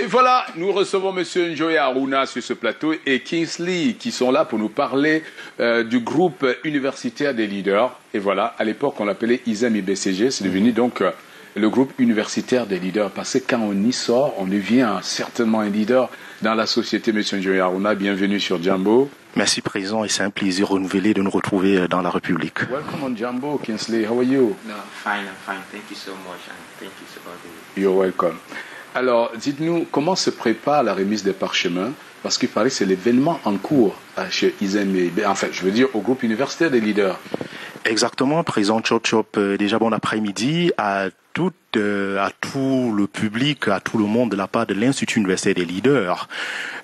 Et voilà, nous recevons M. Njoya Aruna sur ce plateau et Kingsley qui sont là pour nous parler du groupe universitaire des leaders. Et voilà, à l'époque on l'appelait ISEM IBCG, c'est devenu donc le groupe universitaire des leaders. Parce que quand on y sort, on devient certainement un leader dans la société. M. Njoya Aruna, bienvenue sur Jambo. Merci Président et c'est un plaisir renouvelé de nous retrouver dans la République. Welcome on Jambo, Kingsley. How are you? No, I'm fine. Thank you so much and thank you so much. You're welcome. Alors, dites-nous, comment se prépare la remise des parchemins? Parce qu'il paraît que c'est l'événement en cours chez ISEM, enfin, je veux dire, au groupe universitaire des leaders. Exactement, Président Chop Chop, déjà bon après-midi à tout le public, à tout le monde de la part de l'Institut universitaire des leaders.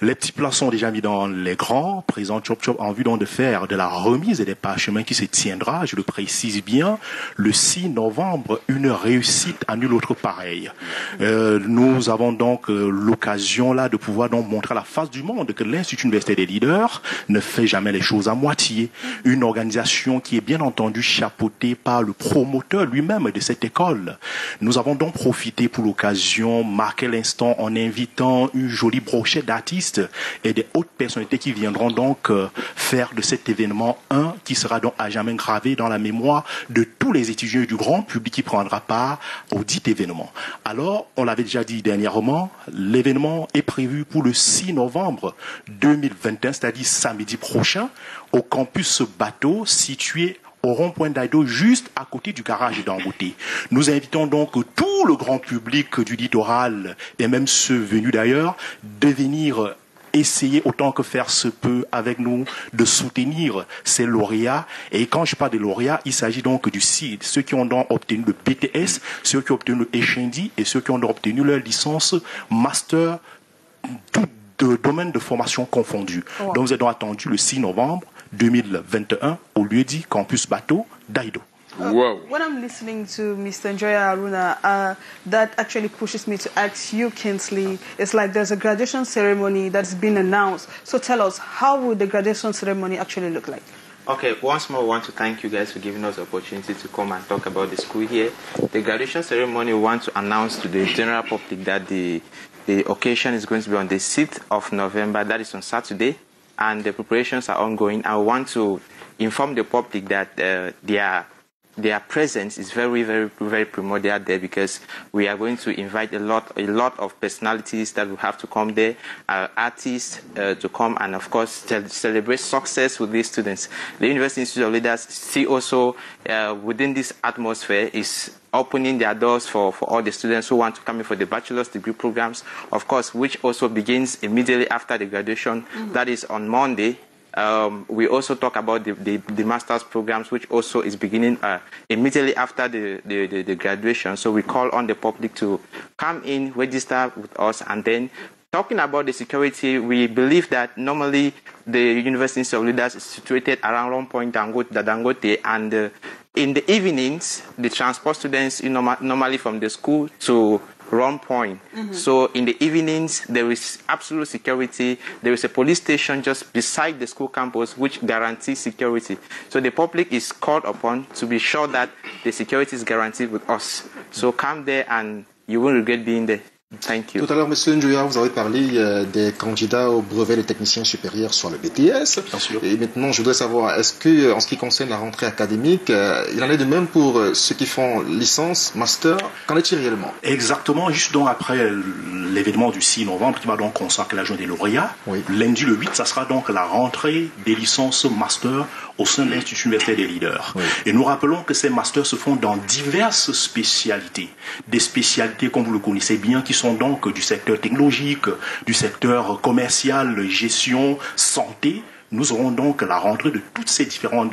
Les petits plats sont déjà mis dans les grands. Président Chop Chop en vue donc de faire de la remise des parchemins qui se tiendra, je le précise bien, le 6 novembre, une réussite à nul autre pareil. Nous avons donc l'occasion là de pouvoir donc montrer à la face du monde que l'Institut universitaire des leaders ne fait jamais les choses à moitié. Une organisation qui est bien entendu chapeautée par le promoteur lui-même de cette école. Nous avons donc profité pour l'occasion, marquer l'instant en invitant une jolie brochette d'artistes et des hautes personnalités qui viendront donc faire de cet événement un qui sera donc à jamais gravé dans la mémoire de tous les étudiants et du grand public qui prendra part au dit événement. Alors, on l'avait déjà dit dernièrement, l'événement est prévu pour le 6 novembre 2021, c'est-à-dire samedi prochain, au campus Bateau situé au rond-point d'Aïdo, juste à côté du garage d'Angouté. Nous invitons donc tout le grand public du littoral, et même ceux venus d'ailleurs, de venir essayer autant que faire se peut avec nous de soutenir ces lauréats. Et quand je parle des lauréats, il s'agit donc du CID, ceux qui ont donc obtenu le BTS, ceux qui ont obtenu le HND et ceux qui ont obtenu leur licence master, tout de domaine de formation confondu. Wow. Donc vous êtes donc attendu le 6 novembre 2021 au lieu dit Campus Bateau d'Aïdo. Wow. When I'm listening to Mr. Njoya Aruna, that actually pushes me to ask you, Kingsley. It's like there's a graduation ceremony that's been announced. So tell us, how would the graduation ceremony actually look like? Okay, once more, I want to thank you guys for giving us the opportunity to come and talk about the school here. The graduation ceremony, we want to announce to the general public that the occasion is going to be on the 6th of November, that is on Saturday, and the preparations are ongoing. I want to inform the public that their presence is very, very, very primordial there, because we are going to invite a lot of personalities that will have to come there, artists to come and, of course, celebrate success with these students. The University Institute of Leaders see also within this atmosphere is opening their doors for all the students who want to come in for the bachelor's degree programs, of course, which also begins immediately after the graduation. Mm-hmm. That is on Monday. We also talk about the master's programs, which also is beginning immediately after the graduation. So we call on the public to come in, register with us, and then talking about the security, we believe that normally the University of Leaders is situated around Long Point Dangote, and in the evenings, the transport students normally from the school to Round Point. Mm-hmm. So in the evenings, there is absolute security. There is a police station just beside the school campus which guarantees security. So the public is called upon to be sure that the security is guaranteed with us. So come there and you won't regret being there. Thank you. Tout à l'heure, Monsieur Njoya, vous avez parlé des candidats au brevet de technicien supérieur sur le BTS. Bien sûr. Et maintenant, je voudrais savoir, est-ce que, en ce qui concerne la rentrée académique, il en est de même pour ceux qui font licence, master? Qu'en est-il réellement? Exactement, juste donc après l'événement du 6 novembre qui va donc consacrer la journée des lauréats. Oui. Lundi le 8, ça sera donc la rentrée des licences master au sein de l'Institut universitaire des leaders. Oui. Et nous rappelons que ces masters se font dans diverses spécialités. Des spécialités, comme vous le connaissez bien, qui sont donc du secteur technologique, du secteur commercial, gestion, santé. Nous aurons donc la rentrée de toutes ces différentes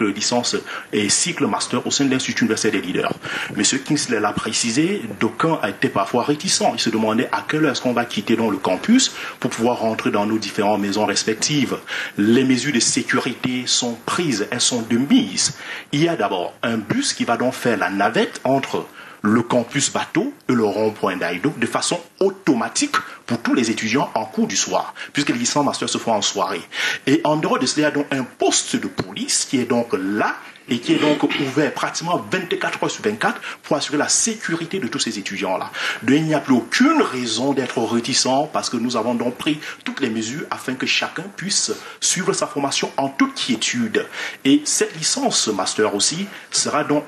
licences et cycles master au sein de l'Institut universitaire des leaders. Monsieur Kingsley l'a précisé, d'aucuns étaient parfois réticents. Ils se demandaient à quelle heure est-ce qu'on va quitter donc le campus pour pouvoir rentrer dans nos différentes maisons respectives. Les mesures de sécurité sont prises, elles sont de mise. Il y a d'abord un bus qui va donc faire la navette entre le campus Bateau et le rond-point d'Aïdo de façon automatique pour tous les étudiants en cours du soir, puisque les licences master se font en soirée. Et en dehors de cela, il y a donc un poste de police qui est donc là et qui est donc ouvert pratiquement 24 heures sur 24 pour assurer la sécurité de tous ces étudiants-là. Donc, il n'y a plus aucune raison d'être réticent parce que nous avons donc pris toutes les mesures afin que chacun puisse suivre sa formation en toute quiétude. Et cette licence master aussi sera donc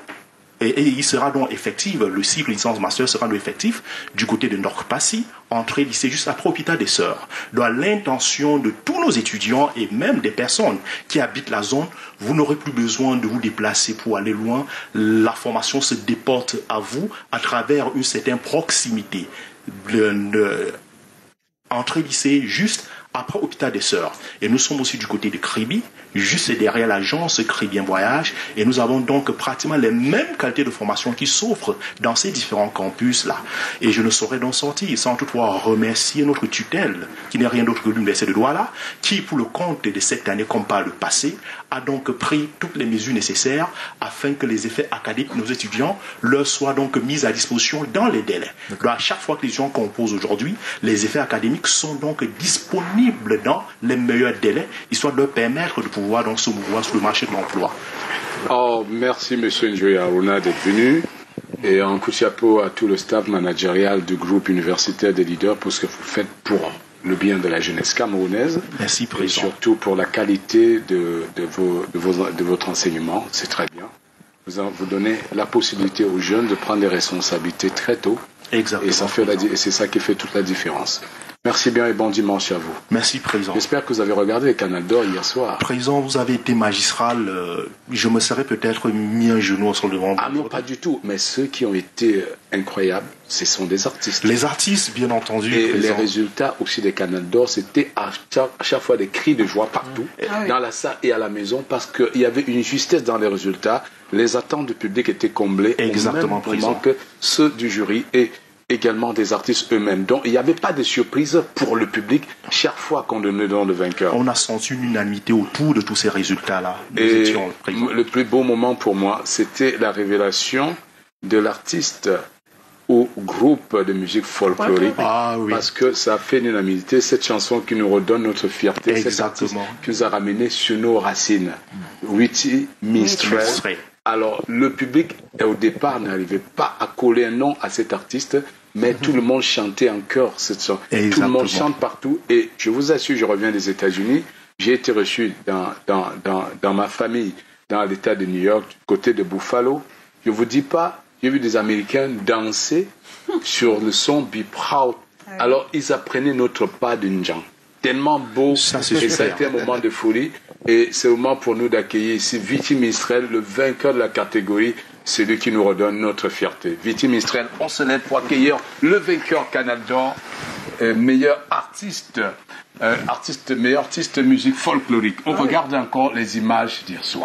il sera donc effectif, le cycle licence master sera donc effectif du côté de Nord-Passy, entrée lycée juste après Hôpital des Sœurs. Dans l'intention de tous nos étudiants et même des personnes qui habitent la zone, vous n'aurez plus besoin de vous déplacer pour aller loin. La formation se déporte à vous à travers une certaine proximité. Entrée lycée juste après Hôpital des Sœurs. Et nous sommes aussi du côté de Kribi, juste derrière l'agence Crébien Voyage, et nous avons donc pratiquement les mêmes qualités de formation qui s'offrent dans ces différents campus-là. Et je ne saurais donc sortir sans toutefois remercier notre tutelle, qui n'est rien d'autre que l'Université de Douala, qui, pour le compte de cette année comme par le passé, a donc pris toutes les mesures nécessaires afin que les effets académiques de nos étudiants leur soient donc mis à disposition dans les délais. Donc à chaque fois que les étudiants composent aujourd'hui, les effets académiques sont donc disponibles dans les meilleurs délais, histoire de leur permettre de pouvoir donc se mouvoir sur le marché de l'emploi. Oh, merci Monsieur Njoya Aruna d'être venu. Et un coup de chapeau à tout le staff managérial du groupe universitaire des leaders pour ce que vous faites pour le bien de la jeunesse camerounaise. Merci, Président. Et surtout pour la qualité de votre enseignement. C'est très bien. Vous donnez la possibilité aux jeunes de prendre des responsabilités très tôt. Exactement. Et c'est ça qui fait toute la différence. Merci bien et bon dimanche à vous. Merci, Président. J'espère que vous avez regardé les Canal d'Or hier soir. Président, vous avez été magistral. Je me serais peut-être mis un genou sur le devant. Ah non, pas du tout. Mais ceux qui ont été incroyables, ce sont des artistes. Les artistes, bien entendu. Et Président. les résultats aussi des Canal d'Or, c'était à chaque fois des cris de joie partout, dans la salle et à la maison, parce qu'il y avait une justesse dans les résultats. Les attentes du public étaient comblées. Exactement, au même moment que ceux du jury et également des artistes eux-mêmes. Donc, il n'y avait pas de surprise pour le public chaque fois qu'on donnait dans le vainqueur. On a senti une unanimité autour de tous ces résultats-là. Et le plus beau moment pour moi, c'était la révélation de l'artiste au groupe de musique folklorique. Ah, oui. Parce que ça a fait l'unanimité, cette chanson qui nous redonne notre fierté. Exactement. Cet artiste qui nous a ramené sur nos racines. Whitty Minstrel. Alors, le public, au départ, n'arrivait pas à coller un nom à cet artiste, mais tout le monde chantait en chœur cette chanson. Tout le monde chante partout. Et je vous assure, je reviens des États-Unis. J'ai été reçu dans ma famille, dans l'État de New York, du côté de Buffalo. Je ne vous dis pas, j'ai vu des Américains danser sur le son Be Proud. Alors, ils apprenaient notre pas d'une jambe. Tellement beau, ça a été un moment de folie. Et c'est le moment pour nous d'accueillir ici Whitty Minstrel, le vainqueur de la catégorie, celui qui nous redonne notre fierté. Whitty Minstrel, on se lève pour accueillir le vainqueur Canal d'Or, meilleur artiste musique folklorique. On regarde encore les images d'hier soir.